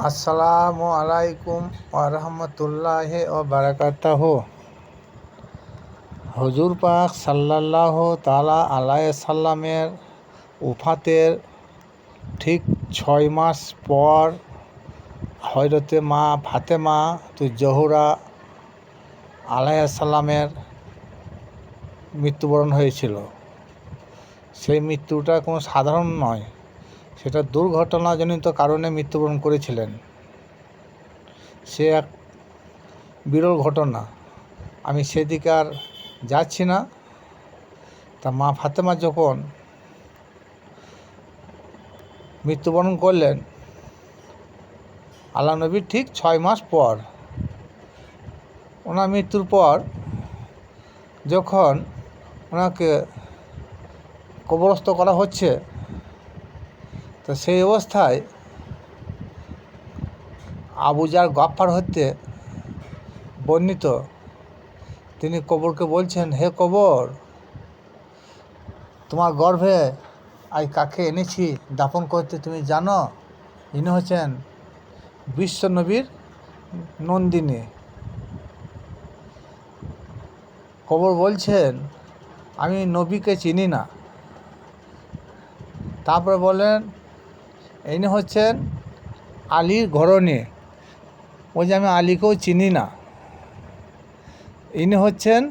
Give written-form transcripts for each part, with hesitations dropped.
আসসালামু আলাইকুম ওয়া রাহমাতুল্লাহি ওয়া বারাকাতুহু। হুজুর পাক সাল্লাল্লাহু তাআলা আলাইহি সাল্লামের ওফাতের ঠিক 6 মাস পর হযরতে মা ফাতেমা জোহরা আলাইহিস সালামের মৃত্যুবরণ হয়েছিল। সেই মৃত্যুটা কোনো সাধারণ নয়, সেটা দুর্ঘটনাজনিত কারণে মৃত্যুবরণ করেছিলেন। সে এক বিরল ঘটনা, আমি সেদিকে আর যাচ্ছি না। তা মা ফাতেমা যখন মৃত্যুবরণ করলেন আল্লাহ নবীর ঠিক 6 মাস পর, ওনার মৃত্যুর পর যখন ওনাকে কবরস্থ করা হচ্ছে, তো সেই অবস্থায় আবু জার গাফফার হতে বর্ণিত, তিনি কবরকে বলছেন, হে কবর, তোমার গর্ভে আজ কাকে এনেছি দাফন করতে তুমি জানো? ইনি হচ্ছেন বিশ্ব নবীর নন্দিনী। কবর বলছেন, আমি নবীকে চিনি না। তারপরে বলেন, ইনি হচ্ছেন আলীর ঘরণী। বলছে, আমি আলীকেও চিনি না। ইনি হচ্ছেন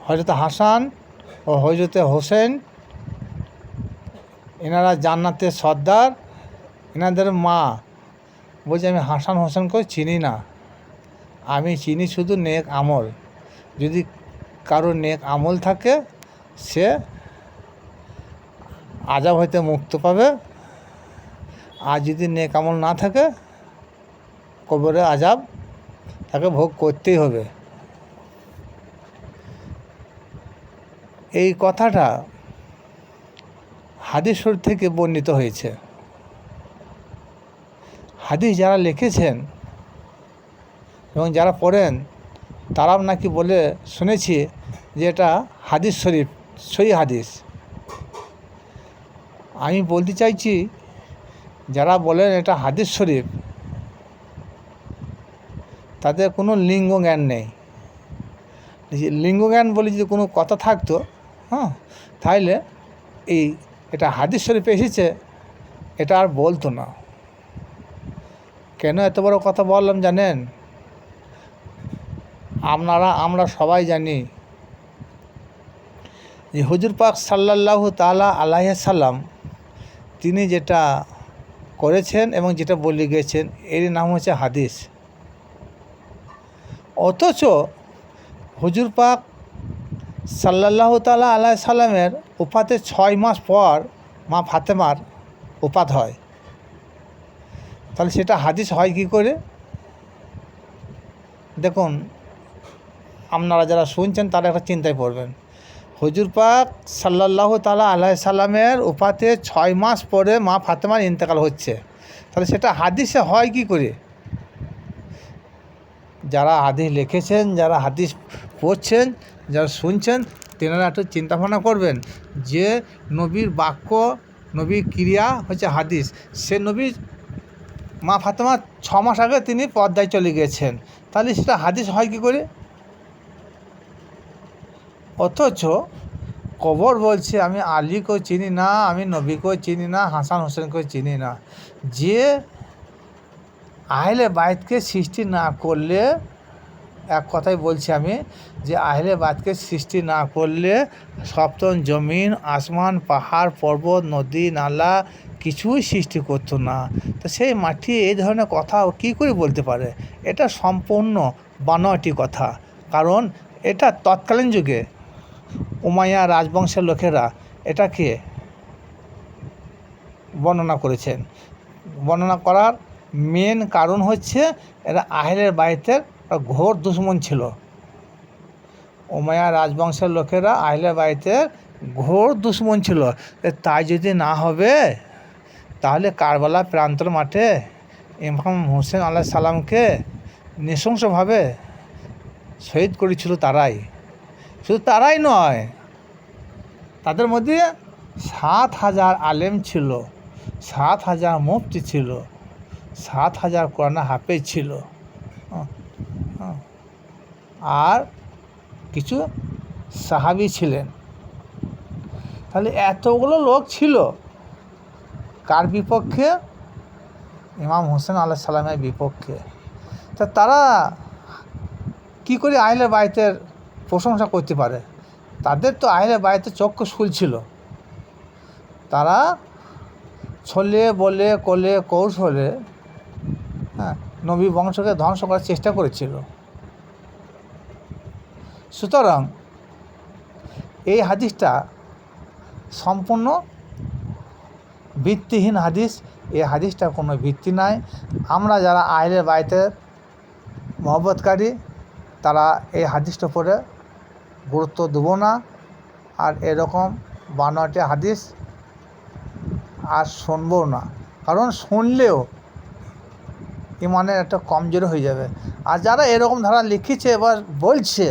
হযরত হাসান ও হযরতে হোসেন, এনারা জান্নাতের সর্দার, এনাদের মা। বলছে, আমি হাসান হোসেনকেও চিনি না, আমি চিনি শুধু নেক আমল। যদি কারো নেক আমল থাকে সে আযাব হইতে মুক্ত পাবে, আর যদি নেক আমল না থাকে কবরে আযাব তাকে ভোগ করতেই হবে। এই কথাটা হাদিস শরীফ থেকে বর্ণিত হয়েছে। হাদিস যারা লিখেছেন এবং যারা পড়েন তারাও নাকি বলে শুনেছি যে এটা হাদিস শরীফ, সহিহ হাদিস। আমি বলতে চাইছি, যারা বলেন এটা হাদিস শরীফ তাদের কোনো লিঙ্গ জ্ঞান নেই। লিঙ্গ জ্ঞান বলে যদি কোনো কথা থাকতো, তাহলে এটা হাদিস শরীফে এসেছে এটা আর বলতো না। কেন এত বড় কথা বললাম জানেন? আমরা সবাই জানি যে হুজুর পাক সাল্লাল্লাহু তাআলা আলাইহি সাল্লাম তিনি যেটা করেছেন এবং যেটা বলে গিয়েছেন এর নাম হচ্ছে হাদিস। অথচ হুজুর পাক সাল্লাল্লাহু তাআলা আলাইহি সাল্লামের ওফাতের 6 মাস পর মা ফাতেমার ওফাত হয়, তাহলে সেটা হাদিস হয় কী করে? দেখুন, আপনারা যারা শুনছেন তারা একটা চিন্তায় পড়বেন। হুজুর পাক সাল্লাল্লাহু তাআলা আলাইহি সাল্লামের ওফাতে 6 মাস পরে মা ফাতেমার ইন্তেকাল হচ্ছে, তাহলে সেটা হাদিসে হয় কী করে? যারা হাদিস লিখেছেন, যারা হাদিস পড়ছেন, যারা শুনছেন, তেনারা একটু চিন্তাভাবনা করবেন যে নবীর বাক্য, নবীর ক্রিয়া হচ্ছে হাদিস। সে নবী মা ফাতেমা 6 মাস আগে তিনি পর্দায় চলে গিয়েছেন, তাহলে সেটা হাদিস হয় কী করে? অথচ কবর বলছে, আমি আলীকেও চিনি না, আমি নবীকেও চিনি না, হাসান হোসেনকেও চিনি না। যে আহলে বাইতকে সৃষ্টি না করলে, এক কথাই বলছি আমি, যে আহলে বাইতকে সৃষ্টি না করলে সপ্তম জমিন, আসমান, পাহাড়, পর্বত, নদী, নালা কিছুই সৃষ্টি করতো না। তো সেই মাটি এই ধরনের কথা কী করে বলতে পারে? এটা সম্পূর্ণ বানোয়াটি কথা। কারণ এটা তৎকালীন যুগে উমাইয়া রাজবংশের লোকেরা এটাকে বর্ণনা করেছেন। বর্ণনা করার মেন কারণ হচ্ছে এরা আহলে বাইতের ঘোর দুশমন ছিল। উমাইয়া রাজবংশের লোকেরা আহলে বাইতের ঘোর দুশমন ছিল। তাই যদি না হবে, তাহলে কারবালা প্রান্তর মাঠে ইমাম হোসেন আলাইহিস সালামকে নৃশংসভাবে শহীদ করেছিল তারাই। শুধু তারাই নয়, তাদের মধ্যে 7,000 আলেম ছিল, 7,000 মুফতি ছিল, 7,000 কোরআন হাফেজ ছিল, আর কিছু সাহাবী ছিলেন। তাহলে এতগুলো লোক ছিল কার বিপক্ষে? ইমাম হোসেন আলাইহিস সালামের বিপক্ষে। তা তারা কি করে আহলে বাইতের প্রশংসা করতে পারে? তাদের তো আহলে বাইতের চক্ষু ছিল। তারা ছলে বলে কলে কৌশলে নবী বংশকে ধ্বংস করার চেষ্টা করেছিল। সুতরাং এই হাদিসটা সম্পূর্ণ ভিত্তিহীন হাদিস। এই হাদিসটার কোনো ভিত্তি নাই। আমরা যারা আহলে বাইতের মহব্বতকারী তারা এই হাদিসটা পড়ে গুরুত্ব দেবো না, আর এরকম বানোয়াটি হাদিস আর শুনবও না। কারণ শুনলেও ইমানের একটা কমজোরি হয়ে যাবে। আর যারা এরকম ধারা লিখেছে এবার বলছে,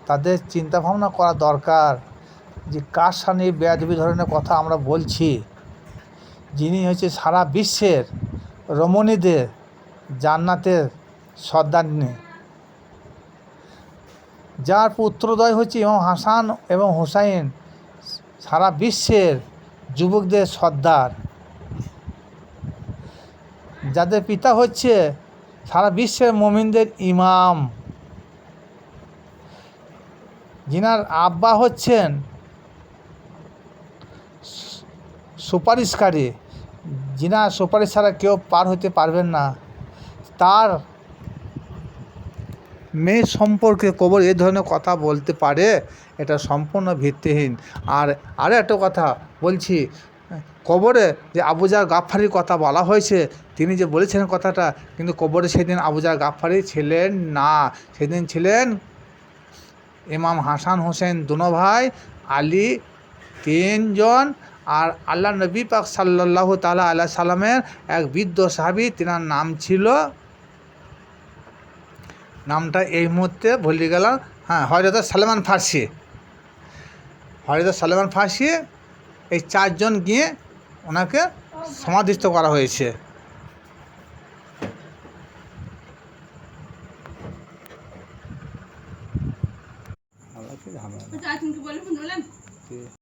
তাদের চিন্তাভাবনা করা দরকার যে কার সামনে বেয়াদবি ধরনের কথা আমরা বলছি, যিনি হচ্ছে সারা বিশ্বের রমণীদের জান্নাতের সর্দারনী, যার পুত্রদ্বয় হচ্ছে ইমাম হাসান এবং হুসাইন, সারা বিশ্বের যুবকদের সর্দার, যাদের পিতা হচ্ছে সারা বিশ্বের মুমিনদের ইমাম, যিনার আব্বা হচ্ছেন সুপারিশকারী, যিনার সুপারিশ ছাড়া কেউ পার হতে পারবেন না, তার মেয়ে সম্পর্কে কবর এই ধরনের কথা বলতে পারে? এটা সম্পূর্ণ ভিত্তিহীন। আর একটা কথা বলছি, কবরে যে আবু জার গাফফারির কথা বলা হয়েছে, তিনি যে বলেছেন কথাটা, কিন্তু কবরে সেদিন আবু জার গাফফারি ছিলেন না। সেদিন ছিলেন ইমাম হাসান হোসেন দুনো ভাই, আলী, 3 জন, আর আল্লাহ নবী পাক সাল্লাল্লাহু তাআলা আলাইহি সাল্লামের এক বৃদ্ধ সাহাবী, তিনার নাম ছিল, নামটা এই মুহূর্তে ভুলে গেলাম, হযরত সালমান ফার্সি। হযরত সালমান ফার্সি, এই 4 জন গিয়ে ওনাকে সমাধিস্থ করা হয়েছে।